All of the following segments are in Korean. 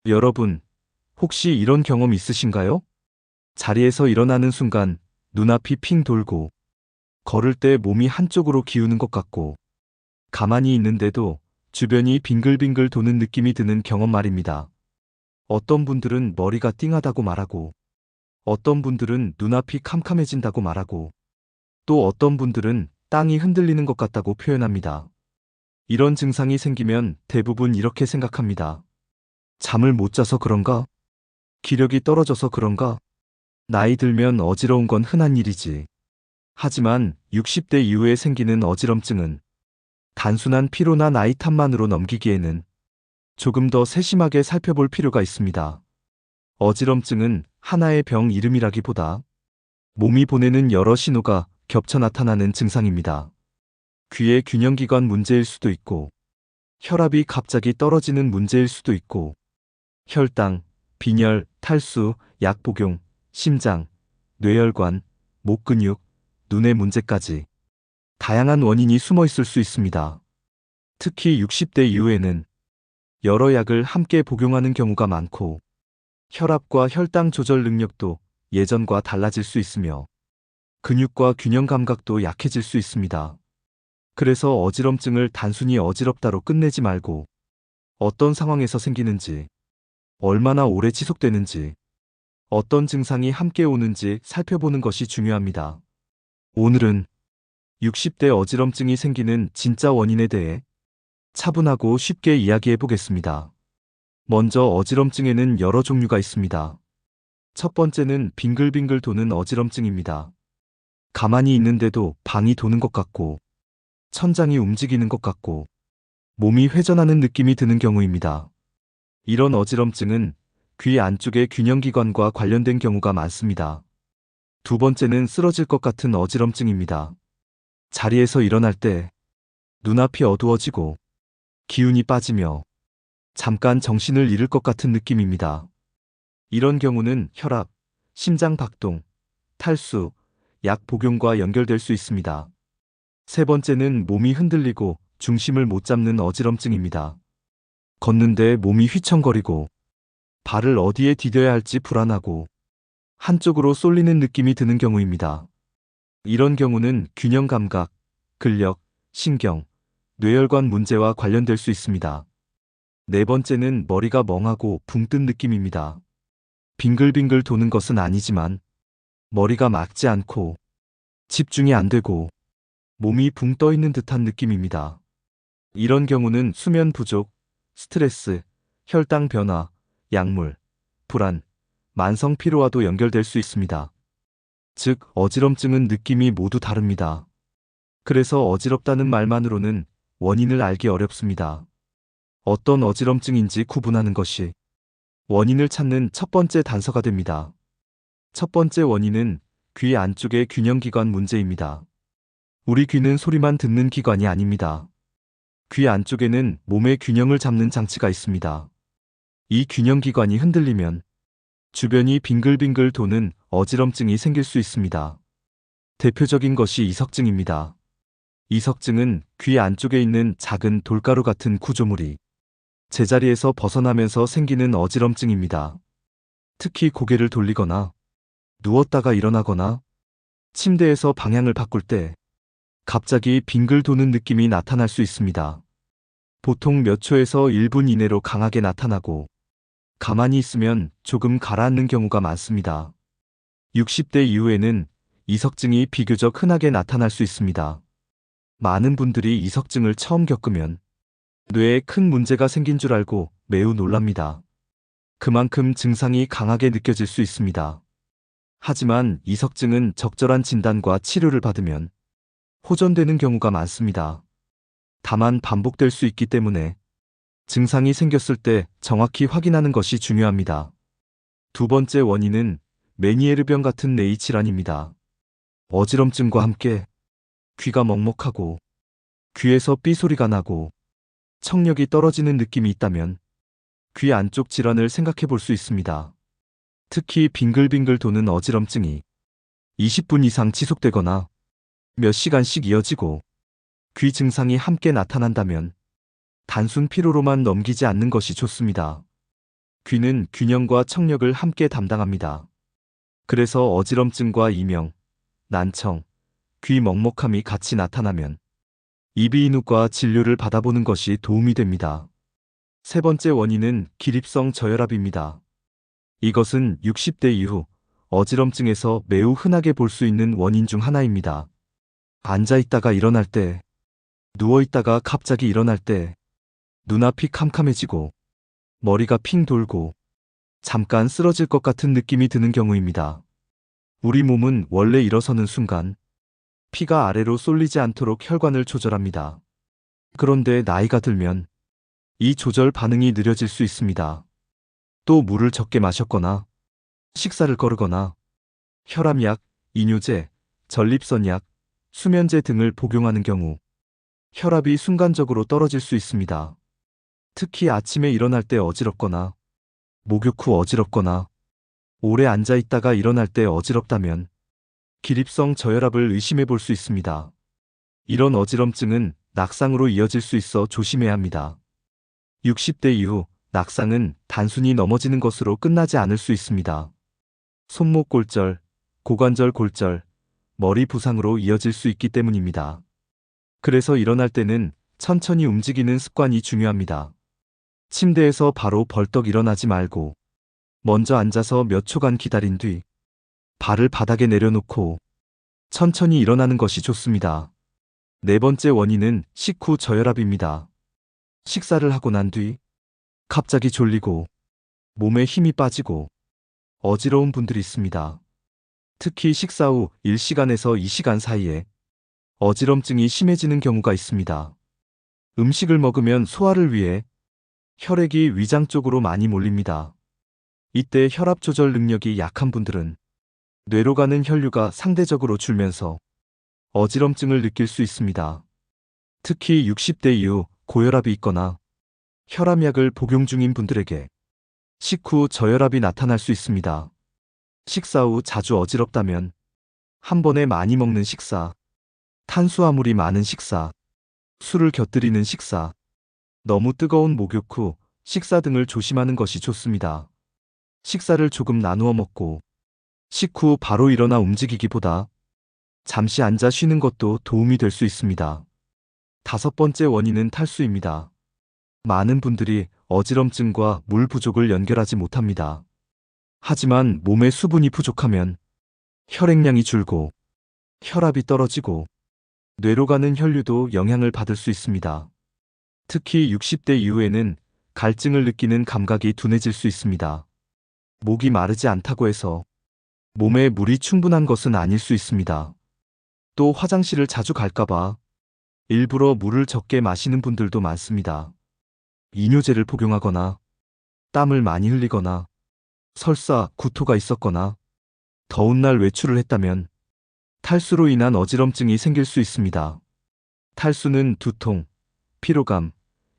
여러분, 혹시 이런 경험 있으신가요? 자리에서 일어나는 순간 눈앞이 핑 돌고, 걸을 때 몸이 한쪽으로 기우는 것 같고, 가만히 있는데도 주변이 빙글빙글 도는 느낌이 드는 경험 말입니다. 어떤 분들은 머리가 띵하다고 말하고, 어떤 분들은 눈앞이 캄캄해진다고 말하고, 또 어떤 분들은 땅이 흔들리는 것 같다고 표현합니다. 이런 증상이 생기면 대부분 이렇게 생각합니다. 잠을 못 자서 그런가? 기력이 떨어져서 그런가? 나이 들면 어지러운 건 흔한 일이지. 하지만 60대 이후에 생기는 어지럼증은 단순한 피로나 나이 탓만으로 넘기기에는 조금 더 세심하게 살펴볼 필요가 있습니다. 어지럼증은 하나의 병 이름이라기보다 몸이 보내는 여러 신호가 겹쳐 나타나는 증상입니다. 귀의 균형기관 문제일 수도 있고, 혈압이 갑자기 떨어지는 문제일 수도 있고, 혈당, 빈혈, 탈수, 약 복용, 심장, 뇌혈관, 목 근육, 눈의 문제까지 다양한 원인이 숨어 있을 수 있습니다. 특히 60대 이후에는 여러 약을 함께 복용하는 경우가 많고, 혈압과 혈당 조절 능력도 예전과 달라질 수 있으며, 근육과 균형 감각도 약해질 수 있습니다. 그래서 어지럼증을 단순히 어지럽다로 끝내지 말고, 어떤 상황에서 생기는지, 얼마나 오래 지속되는지, 어떤 증상이 함께 오는지 살펴보는 것이 중요합니다. 오늘은 60대 어지럼증이 생기는 진짜 원인에 대해 차분하고 쉽게 이야기해 보겠습니다. 먼저 어지럼증에는 여러 종류가 있습니다. 첫 번째는 빙글빙글 도는 어지럼증입니다. 가만히 있는데도 방이 도는 것 같고, 천장이 움직이는 것 같고, 몸이 회전하는 느낌이 드는 경우입니다. 이런 어지럼증은 귀 안쪽의 균형기관과 관련된 경우가 많습니다. 두 번째는 쓰러질 것 같은 어지럼증입니다. 자리에서 일어날 때 눈앞이 어두워지고 기운이 빠지며 잠깐 정신을 잃을 것 같은 느낌입니다. 이런 경우는 혈압, 심장 박동, 탈수, 약 복용과 연결될 수 있습니다. 세 번째는 몸이 흔들리고 중심을 못 잡는 어지럼증입니다. 걷는데 몸이 휘청거리고 발을 어디에 디뎌야 할지 불안하고 한쪽으로 쏠리는 느낌이 드는 경우입니다. 이런 경우는 균형 감각, 근력, 신경, 뇌혈관 문제와 관련될 수 있습니다. 네 번째는 머리가 멍하고 붕 뜬 느낌입니다. 빙글빙글 도는 것은 아니지만 머리가 맑지 않고 집중이 안 되고 몸이 붕 떠 있는 듯한 느낌입니다. 이런 경우는 수면 부족, 스트레스, 혈당 변화, 약물, 불안, 만성 피로와도 연결될 수 있습니다. 즉, 어지럼증은 느낌이 모두 다릅니다. 그래서 어지럽다는 말만으로는 원인을 알기 어렵습니다. 어떤 어지럼증인지 구분하는 것이 원인을 찾는 첫 번째 단서가 됩니다. 첫 번째 원인은 귀 안쪽의 균형기관 문제입니다. 우리 귀는 소리만 듣는 기관이 아닙니다. 귀 안쪽에는 몸의 균형을 잡는 장치가 있습니다. 이 균형기관이 흔들리면 주변이 빙글빙글 도는 어지럼증이 생길 수 있습니다. 대표적인 것이 이석증입니다. 이석증은 귀 안쪽에 있는 작은 돌가루 같은 구조물이 제자리에서 벗어나면서 생기는 어지럼증입니다. 특히 고개를 돌리거나 누웠다가 일어나거나 침대에서 방향을 바꿀 때 갑자기 빙글 도는 느낌이 나타날 수 있습니다. 보통 몇 초에서 1분 이내로 강하게 나타나고 가만히 있으면 조금 가라앉는 경우가 많습니다. 60대 이후에는 이석증이 비교적 흔하게 나타날 수 있습니다. 많은 분들이 이석증을 처음 겪으면 뇌에 큰 문제가 생긴 줄 알고 매우 놀랍니다. 그만큼 증상이 강하게 느껴질 수 있습니다. 하지만 이석증은 적절한 진단과 치료를 받으면 호전되는 경우가 많습니다. 다만 반복될 수 있기 때문에 증상이 생겼을 때 정확히 확인하는 것이 중요합니다. 두 번째 원인은 메니에르병 같은 뇌의 질환입니다. 어지럼증과 함께 귀가 먹먹하고 귀에서 삐소리가 나고 청력이 떨어지는 느낌이 있다면 귀 안쪽 질환을 생각해 볼 수 있습니다. 특히 빙글빙글 도는 어지럼증이 20분 이상 지속되거나 몇 시간씩 이어지고 귀 증상이 함께 나타난다면 단순 피로로만 넘기지 않는 것이 좋습니다. 귀는 균형과 청력을 함께 담당합니다. 그래서 어지럼증과 이명, 난청, 귀 먹먹함이 같이 나타나면 이비인후과 진료를 받아보는 것이 도움이 됩니다. 세 번째 원인은 기립성 저혈압입니다. 이것은 60대 이후 어지럼증에서 매우 흔하게 볼 수 있는 원인 중 하나입니다. 앉아 있다가 일어날 때, 누워 있다가 갑자기 일어날 때, 눈앞이 캄캄해지고, 머리가 핑 돌고, 잠깐 쓰러질 것 같은 느낌이 드는 경우입니다. 우리 몸은 원래 일어서는 순간, 피가 아래로 쏠리지 않도록 혈관을 조절합니다. 그런데 나이가 들면, 이 조절 반응이 느려질 수 있습니다. 또 물을 적게 마셨거나, 식사를 거르거나, 혈압약, 이뇨제, 전립선약, 수면제 등을 복용하는 경우 혈압이 순간적으로 떨어질 수 있습니다. 특히 아침에 일어날 때 어지럽거나, 목욕 후 어지럽거나, 오래 앉아 있다가 일어날 때 어지럽다면 기립성 저혈압을 의심해 볼 수 있습니다. 이런 어지럼증은 낙상으로 이어질 수 있어 조심해야 합니다. 60대 이후 낙상은 단순히 넘어지는 것으로 끝나지 않을 수 있습니다. 손목 골절, 고관절 골절, 머리 부상으로 이어질 수 있기 때문입니다. 그래서 일어날 때는 천천히 움직이는 습관이 중요합니다. 침대에서 바로 벌떡 일어나지 말고 먼저 앉아서 몇 초간 기다린 뒤 발을 바닥에 내려놓고 천천히 일어나는 것이 좋습니다. 네 번째 원인은 식후 저혈압입니다. 식사를 하고 난 뒤 갑자기 졸리고 몸에 힘이 빠지고 어지러운 분들이 있습니다. 특히 식사 후 1시간에서 2시간 사이에 어지럼증이 심해지는 경우가 있습니다. 음식을 먹으면 소화를 위해 혈액이 위장 쪽으로 많이 몰립니다. 이때 혈압 조절 능력이 약한 분들은 뇌로 가는 혈류가 상대적으로 줄면서 어지럼증을 느낄 수 있습니다. 특히 60대 이후 고혈압이 있거나 혈압약을 복용 중인 분들에게 식후 저혈압이 나타날 수 있습니다. 식사 후 자주 어지럽다면 한 번에 많이 먹는 식사, 탄수화물이 많은 식사, 술을 곁들이는 식사, 너무 뜨거운 목욕 후 식사 등을 조심하는 것이 좋습니다. 식사를 조금 나누어 먹고 식후 바로 일어나 움직이기보다 잠시 앉아 쉬는 것도 도움이 될 수 있습니다. 다섯 번째 원인은 탈수입니다. 많은 분들이 어지럼증과 물 부족을 연결하지 못합니다. 하지만 몸에 수분이 부족하면 혈액량이 줄고 혈압이 떨어지고 뇌로 가는 혈류도 영향을 받을 수 있습니다. 특히 60대 이후에는 갈증을 느끼는 감각이 둔해질 수 있습니다. 목이 마르지 않다고 해서 몸에 물이 충분한 것은 아닐 수 있습니다. 또 화장실을 자주 갈까봐 일부러 물을 적게 마시는 분들도 많습니다. 이뇨제를 복용하거나 땀을 많이 흘리거나 설사, 구토가 있었거나 더운 날 외출을 했다면 탈수로 인한 어지럼증이 생길 수 있습니다. 탈수는 두통, 피로감,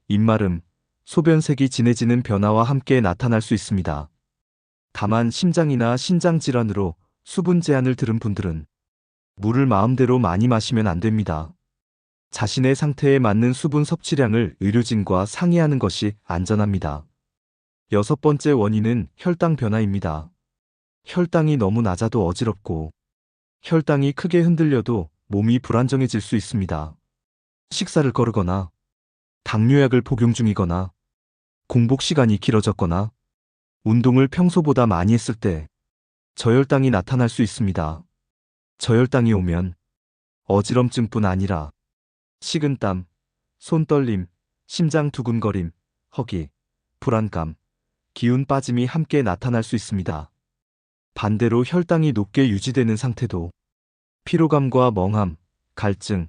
입마름, 소변색이 진해지는 변화와 함께 나타날 수 있습니다. 다만 심장이나 신장 질환으로 수분 제한을 들은 분들은 물을 마음대로 많이 마시면 안 됩니다. 자신의 상태에 맞는 수분 섭취량을 의료진과 상의하는 것이 안전합니다. 여섯 번째 원인은 혈당 변화입니다. 혈당이 너무 낮아도 어지럽고 혈당이 크게 흔들려도 몸이 불안정해질 수 있습니다. 식사를 거르거나 당뇨약을 복용 중이거나 공복 시간이 길어졌거나 운동을 평소보다 많이 했을 때 저혈당이 나타날 수 있습니다. 저혈당이 오면 어지럼증뿐 아니라 식은땀, 손떨림, 심장 두근거림, 허기, 불안감, 기운 빠짐이 함께 나타날 수 있습니다. 반대로 혈당이 높게 유지되는 상태도 피로감과 멍함, 갈증,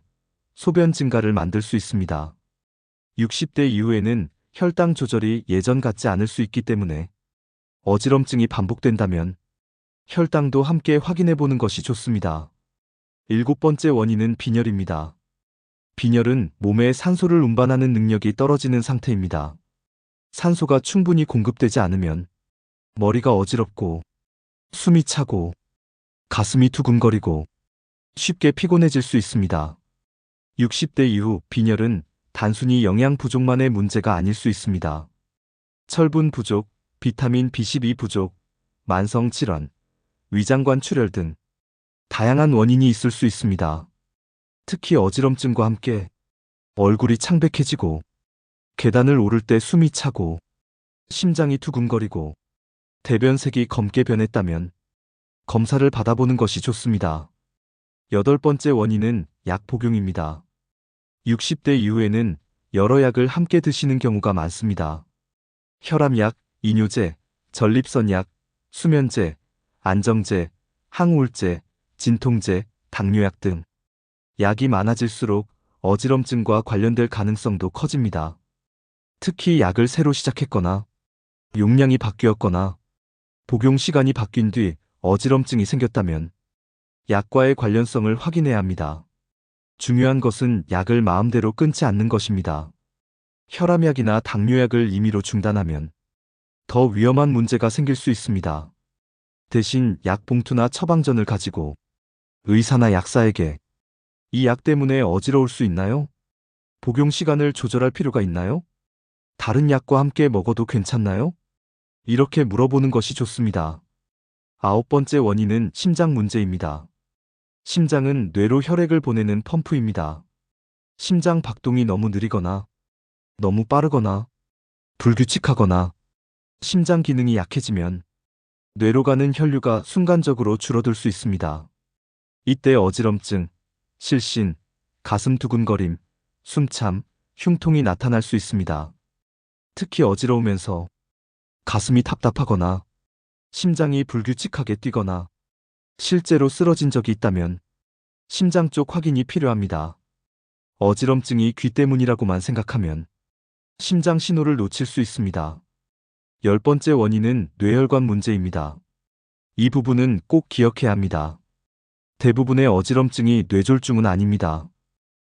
소변 증가를 만들 수 있습니다. 60대 이후에는 혈당 조절이 예전 같지 않을 수 있기 때문에 어지럼증이 반복된다면 혈당도 함께 확인해 보는 것이 좋습니다. 일곱 번째 원인은 빈혈입니다. 빈혈은 몸에 산소를 운반하는 능력이 떨어지는 상태입니다. 산소가 충분히 공급되지 않으면 머리가 어지럽고 숨이 차고 가슴이 두근거리고 쉽게 피곤해질 수 있습니다. 60대 이후 빈혈은 단순히 영양 부족만의 문제가 아닐 수 있습니다. 철분 부족, 비타민 B12 부족, 만성 질환, 위장관 출혈 등 다양한 원인이 있을 수 있습니다. 특히 어지럼증과 함께 얼굴이 창백해지고 계단을 오를 때 숨이 차고 심장이 두근거리고 대변색이 검게 변했다면 검사를 받아보는 것이 좋습니다. 8번째 원인은 약 복용입니다. 60대 이후에는 여러 약을 함께 드시는 경우가 많습니다. 혈압약, 이뇨제, 전립선약, 수면제, 안정제, 항우울제, 진통제, 당뇨약 등 약이 많아질수록 어지럼증과 관련될 가능성도 커집니다. 특히 약을 새로 시작했거나 용량이 바뀌었거나 복용 시간이 바뀐 뒤 어지럼증이 생겼다면 약과의 관련성을 확인해야 합니다. 중요한 것은 약을 마음대로 끊지 않는 것입니다. 혈압약이나 당뇨약을 임의로 중단하면 더 위험한 문제가 생길 수 있습니다. 대신 약 봉투나 처방전을 가지고 의사나 약사에게 이 약 때문에 어지러울 수 있나요? 복용 시간을 조절할 필요가 있나요? 다른 약과 함께 먹어도 괜찮나요? 이렇게 물어보는 것이 좋습니다. 9번째 원인은 심장 문제입니다. 심장은 뇌로 혈액을 보내는 펌프입니다. 심장 박동이 너무 느리거나 너무 빠르거나 불규칙하거나 심장 기능이 약해지면 뇌로 가는 혈류가 순간적으로 줄어들 수 있습니다. 이때 어지럼증, 실신, 가슴 두근거림, 숨참, 흉통이 나타날 수 있습니다. 특히 어지러우면서 가슴이 답답하거나 심장이 불규칙하게 뛰거나 실제로 쓰러진 적이 있다면 심장 쪽 확인이 필요합니다. 어지럼증이 귀 때문이라고만 생각하면 심장 신호를 놓칠 수 있습니다. 10번째 원인은 뇌혈관 문제입니다. 이 부분은 꼭 기억해야 합니다. 대부분의 어지럼증이 뇌졸중은 아닙니다.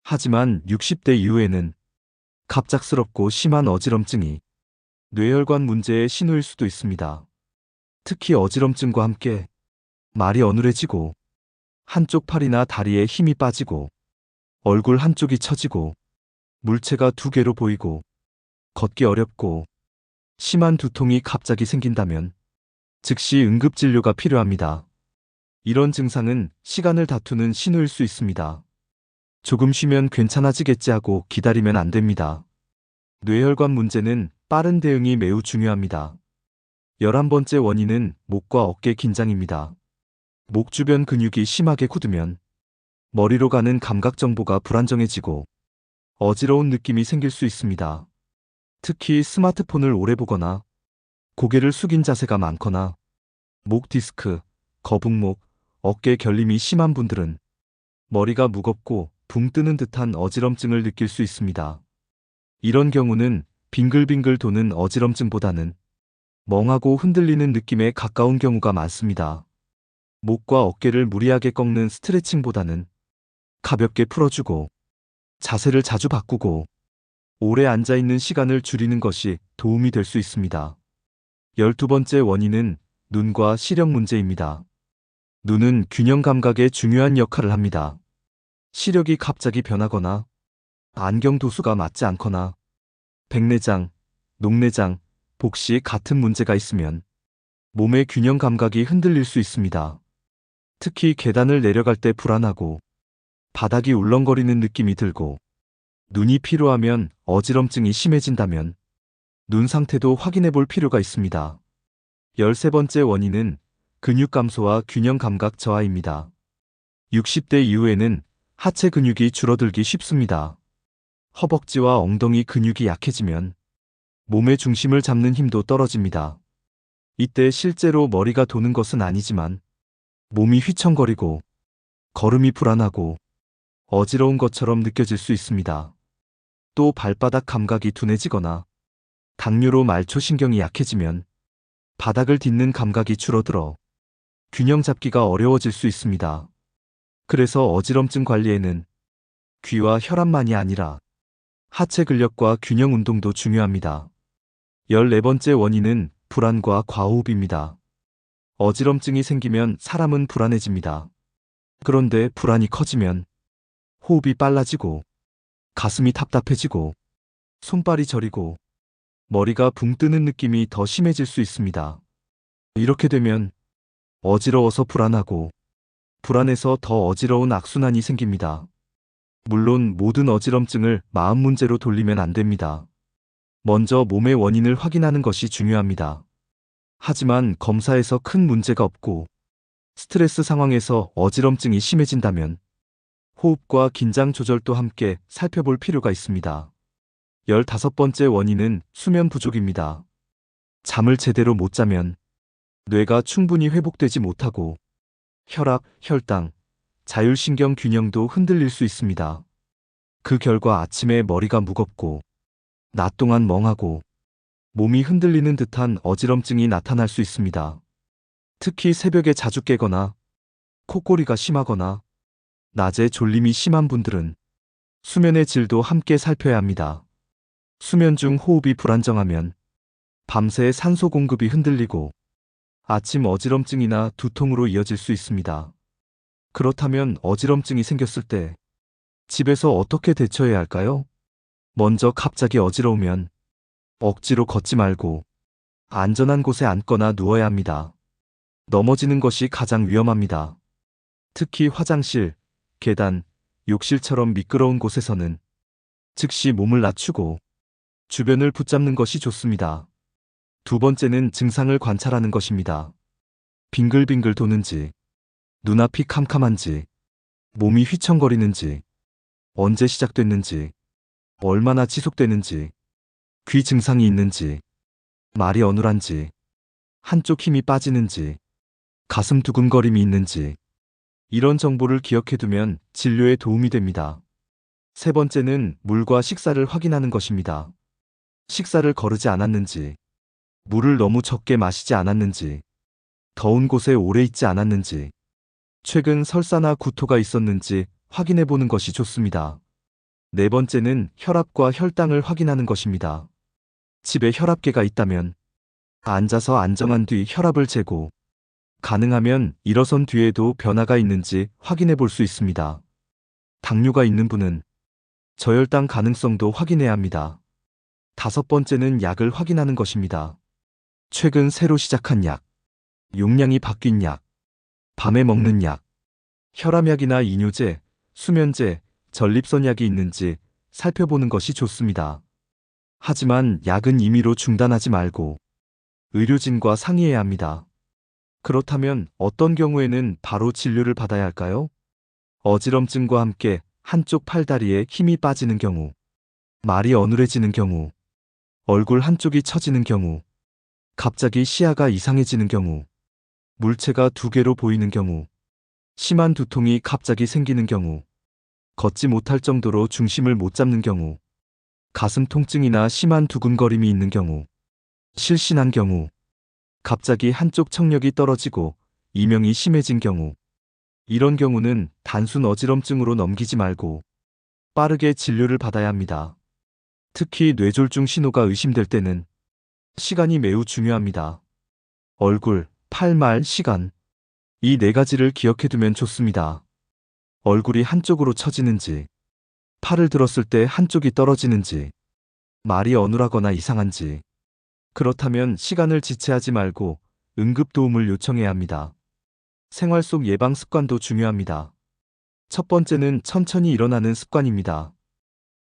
하지만 60대 이후에는 갑작스럽고 심한 어지럼증이 뇌혈관 문제의 신호일 수도 있습니다. 특히 어지럼증과 함께 말이 어눌해지고 한쪽 팔이나 다리에 힘이 빠지고 얼굴 한쪽이 처지고 물체가 2개로 보이고 걷기 어렵고 심한 두통이 갑자기 생긴다면 즉시 응급진료가 필요합니다. 이런 증상은 시간을 다투는 신호일 수 있습니다. 조금 쉬면 괜찮아지겠지 하고 기다리면 안 됩니다. 뇌혈관 문제는 빠른 대응이 매우 중요합니다. 11번째 원인은 목과 어깨 긴장입니다. 목 주변 근육이 심하게 굳으면 머리로 가는 감각 정보가 불안정해지고 어지러운 느낌이 생길 수 있습니다. 특히 스마트폰을 오래 보거나 고개를 숙인 자세가 많거나 목 디스크, 거북목, 어깨 결림이 심한 분들은 머리가 무겁고 붕 뜨는 듯한 어지럼증을 느낄 수 있습니다. 이런 경우는 빙글빙글 도는 어지럼증보다는 멍하고 흔들리는 느낌에 가까운 경우가 많습니다. 목과 어깨를 무리하게 꺾는 스트레칭보다는 가볍게 풀어주고 자세를 자주 바꾸고 오래 앉아있는 시간을 줄이는 것이 도움이 될 수 있습니다. 12번째 원인은 눈과 시력 문제입니다. 눈은 균형 감각에 중요한 역할을 합니다. 시력이 갑자기 변하거나 안경 도수가 맞지 않거나 백내장, 녹내장, 복시 같은 문제가 있으면 몸의 균형 감각이 흔들릴 수 있습니다. 특히 계단을 내려갈 때 불안하고 바닥이 울렁거리는 느낌이 들고 눈이 피로하면 어지럼증이 심해진다면 눈 상태도 확인해 볼 필요가 있습니다. 13번째 원인은 근육 감소와 균형 감각 저하입니다. 60대 이후에는 하체 근육이 줄어들기 쉽습니다. 허벅지와 엉덩이 근육이 약해지면 몸의 중심을 잡는 힘도 떨어집니다. 이때 실제로 머리가 도는 것은 아니지만 몸이 휘청거리고 걸음이 불안하고 어지러운 것처럼 느껴질 수 있습니다. 또 발바닥 감각이 둔해지거나 당뇨로 말초신경이 약해지면 바닥을 딛는 감각이 줄어들어 균형 잡기가 어려워질 수 있습니다. 그래서 어지럼증 관리에는 귀와 혈압만이 아니라 하체 근력과 균형 운동도 중요합니다. 14번째 원인은 불안과 과호흡입니다. 어지럼증이 생기면 사람은 불안해집니다. 그런데 불안이 커지면 호흡이 빨라지고 가슴이 답답해지고 손발이 저리고 머리가 붕 뜨는 느낌이 더 심해질 수 있습니다. 이렇게 되면 어지러워서 불안하고 불안해서 더 어지러운 악순환이 생깁니다. 물론 모든 어지럼증을 마음 문제로 돌리면 안 됩니다. 먼저 몸의 원인을 확인하는 것이 중요합니다. 하지만 검사에서 큰 문제가 없고 스트레스 상황에서 어지럼증이 심해진다면 호흡과 긴장 조절도 함께 살펴볼 필요가 있습니다. 15번째 원인은 수면 부족입니다. 잠을 제대로 못 자면 뇌가 충분히 회복되지 못하고 혈압, 혈당, 자율신경 균형도 흔들릴 수 있습니다. 그 결과 아침에 머리가 무겁고 낮 동안 멍하고 몸이 흔들리는 듯한 어지럼증이 나타날 수 있습니다. 특히 새벽에 자주 깨거나 콧골이가 심하거나 낮에 졸림이 심한 분들은 수면의 질도 함께 살펴야 합니다. 수면 중 호흡이 불안정하면 밤새 산소 공급이 흔들리고 아침 어지럼증이나 두통으로 이어질 수 있습니다. 그렇다면 어지럼증이 생겼을 때 집에서 어떻게 대처해야 할까요? 먼저 갑자기 어지러우면 억지로 걷지 말고 안전한 곳에 앉거나 누워야 합니다. 넘어지는 것이 가장 위험합니다. 특히 화장실, 계단, 욕실처럼 미끄러운 곳에서는 즉시 몸을 낮추고 주변을 붙잡는 것이 좋습니다. 두 번째는 증상을 관찰하는 것입니다. 빙글빙글 도는지, 눈앞이 캄캄한지, 몸이 휘청거리는지, 언제 시작됐는지, 얼마나 지속되는지, 귀 증상이 있는지, 말이 어눌한지, 한쪽 힘이 빠지는지, 가슴 두근거림이 있는지, 이런 정보를 기억해두면 진료에 도움이 됩니다. 세 번째는 물과 식사를 확인하는 것입니다. 식사를 거르지 않았는지, 물을 너무 적게 마시지 않았는지, 더운 곳에 오래 있지 않았는지, 최근 설사나 구토가 있었는지 확인해 보는 것이 좋습니다. 네 번째는 혈압과 혈당을 확인하는 것입니다. 집에 혈압계가 있다면 앉아서 안정한 뒤 혈압을 재고 가능하면 일어선 뒤에도 변화가 있는지 확인해 볼 수 있습니다. 당뇨가 있는 분은 저혈당 가능성도 확인해야 합니다. 다섯 번째는 약을 확인하는 것입니다. 최근 새로 시작한 약, 용량이 바뀐 약, 밤에 먹는 약, 혈압약이나 이뇨제, 수면제, 전립선약이 있는지 살펴보는 것이 좋습니다. 하지만 약은 임의로 중단하지 말고 의료진과 상의해야 합니다. 그렇다면 어떤 경우에는 바로 진료를 받아야 할까요? 어지럼증과 함께 한쪽 팔다리에 힘이 빠지는 경우, 말이 어눌해지는 경우, 얼굴 한쪽이 처지는 경우, 갑자기 시야가 이상해지는 경우, 물체가 두 개로 보이는 경우, 심한 두통이 갑자기 생기는 경우, 걷지 못할 정도로 중심을 못 잡는 경우, 가슴 통증이나 심한 두근거림이 있는 경우, 실신한 경우, 갑자기 한쪽 청력이 떨어지고 이명이 심해진 경우, 이런 경우는 단순 어지럼증으로 넘기지 말고 빠르게 진료를 받아야 합니다. 특히 뇌졸중 신호가 의심될 때는 시간이 매우 중요합니다. 얼굴, 팔, 말, 시간. 이 네 가지를 기억해두면 좋습니다. 얼굴이 한쪽으로 처지는지, 팔을 들었을 때 한쪽이 떨어지는지, 말이 어눌하거나 이상한지. 그렇다면 시간을 지체하지 말고 응급 도움을 요청해야 합니다. 생활 속 예방 습관도 중요합니다. 첫 번째는 천천히 일어나는 습관입니다.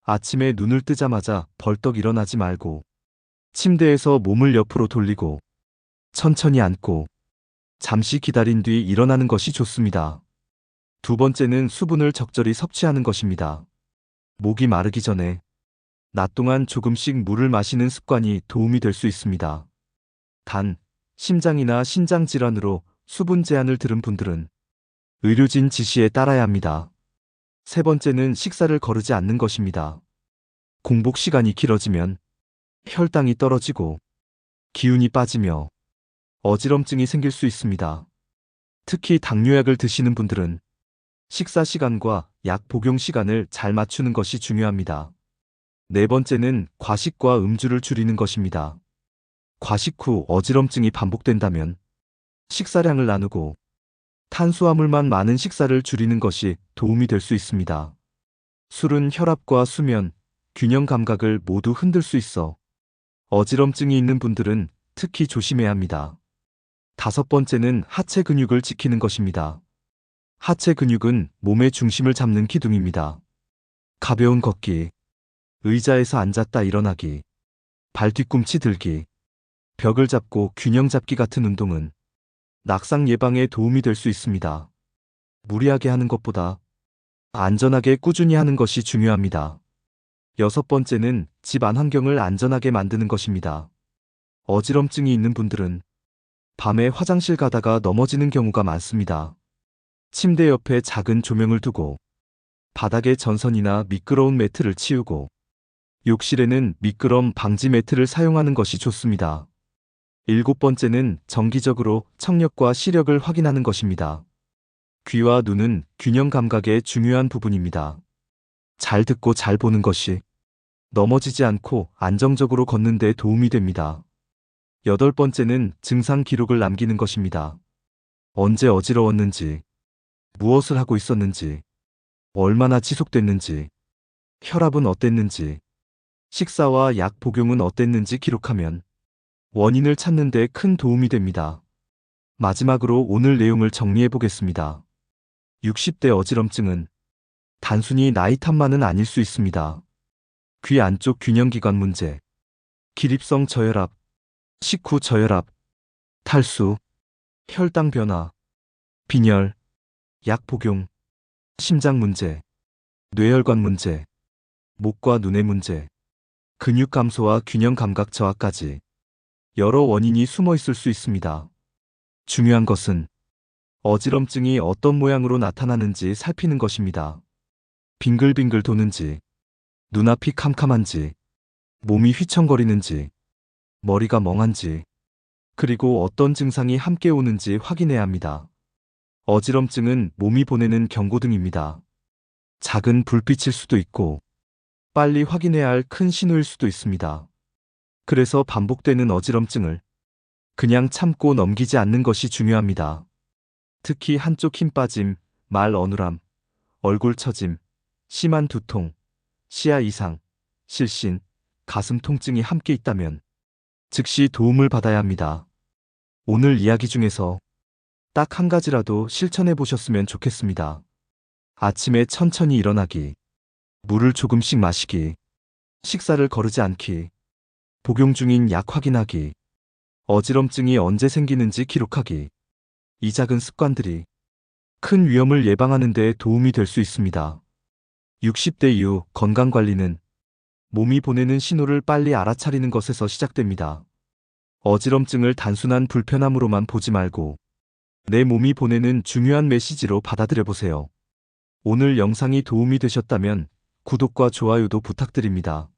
아침에 눈을 뜨자마자 벌떡 일어나지 말고 침대에서 몸을 옆으로 돌리고 천천히 앉고 잠시 기다린 뒤 일어나는 것이 좋습니다. 두 번째는 수분을 적절히 섭취하는 것입니다. 목이 마르기 전에 낮 동안 조금씩 물을 마시는 습관이 도움이 될 수 있습니다. 단, 심장이나 신장 질환으로 수분 제한을 들은 분들은 의료진 지시에 따라야 합니다. 세 번째는 식사를 거르지 않는 것입니다. 공복 시간이 길어지면 혈당이 떨어지고 기운이 빠지며 어지럼증이 생길 수 있습니다. 특히 당뇨약을 드시는 분들은 식사 시간과 약 복용 시간을 잘 맞추는 것이 중요합니다. 네 번째는 과식과 음주를 줄이는 것입니다. 과식 후 어지럼증이 반복된다면 식사량을 나누고 탄수화물만 많은 식사를 줄이는 것이 도움이 될 수 있습니다. 술은 혈압과 수면, 균형 감각을 모두 흔들 수 있어 어지럼증이 있는 분들은 특히 조심해야 합니다. 다섯 번째는 하체 근육을 지키는 것입니다. 하체 근육은 몸의 중심을 잡는 기둥입니다. 가벼운 걷기, 의자에서 앉았다 일어나기, 발 뒤꿈치 들기, 벽을 잡고 균형 잡기 같은 운동은 낙상 예방에 도움이 될 수 있습니다. 무리하게 하는 것보다 안전하게 꾸준히 하는 것이 중요합니다. 여섯 번째는 집 안 환경을 안전하게 만드는 것입니다. 어지럼증이 있는 분들은 밤에 화장실 가다가 넘어지는 경우가 많습니다. 침대 옆에 작은 조명을 두고 바닥에 전선이나 미끄러운 매트를 치우고 욕실에는 미끄럼 방지 매트를 사용하는 것이 좋습니다. 일곱 번째는 정기적으로 청력과 시력을 확인하는 것입니다. 귀와 눈은 균형 감각의 중요한 부분입니다. 잘 듣고 잘 보는 것이 넘어지지 않고 안정적으로 걷는 데 도움이 됩니다. 여덟 번째는 증상 기록을 남기는 것입니다. 언제 어지러웠는지, 무엇을 하고 있었는지, 얼마나 지속됐는지, 혈압은 어땠는지, 식사와 약 복용은 어땠는지 기록하면 원인을 찾는 데 큰 도움이 됩니다. 마지막으로 오늘 내용을 정리해 보겠습니다. 60대 어지럼증은 단순히 나이 탓만은 아닐 수 있습니다. 귀 안쪽 균형기관 문제, 기립성 저혈압, 식후 저혈압, 탈수, 혈당 변화, 빈혈, 약 복용, 심장 문제, 뇌혈관 문제, 목과 눈의 문제, 근육 감소와 균형 감각 저하까지 여러 원인이 숨어 있을 수 있습니다. 중요한 것은 어지럼증이 어떤 모양으로 나타나는지 살피는 것입니다. 빙글빙글 도는지, 눈앞이 캄캄한지, 몸이 휘청거리는지, 머리가 멍한지, 그리고 어떤 증상이 함께 오는지 확인해야 합니다. 어지럼증은 몸이 보내는 경고등입니다. 작은 불빛일 수도 있고, 빨리 확인해야 할 큰 신호일 수도 있습니다. 그래서 반복되는 어지럼증을 그냥 참고 넘기지 않는 것이 중요합니다. 특히 한쪽 힘 빠짐, 말 어눌함, 얼굴 처짐, 심한 두통, 시야 이상, 실신, 가슴 통증이 함께 있다면 즉시 도움을 받아야 합니다. 오늘 이야기 중에서 딱 한 가지라도 실천해 보셨으면 좋겠습니다. 아침에 천천히 일어나기, 물을 조금씩 마시기, 식사를 거르지 않기, 복용 중인 약 확인하기, 어지럼증이 언제 생기는지 기록하기. 이 작은 습관들이 큰 위험을 예방하는 데 도움이 될 수 있습니다. 60대 이후 건강관리는 몸이 보내는 신호를 빨리 알아차리는 것에서 시작됩니다. 어지럼증을 단순한 불편함으로만 보지 말고 내 몸이 보내는 중요한 메시지로 받아들여 보세요. 오늘 영상이 도움이 되셨다면 구독과 좋아요도 부탁드립니다.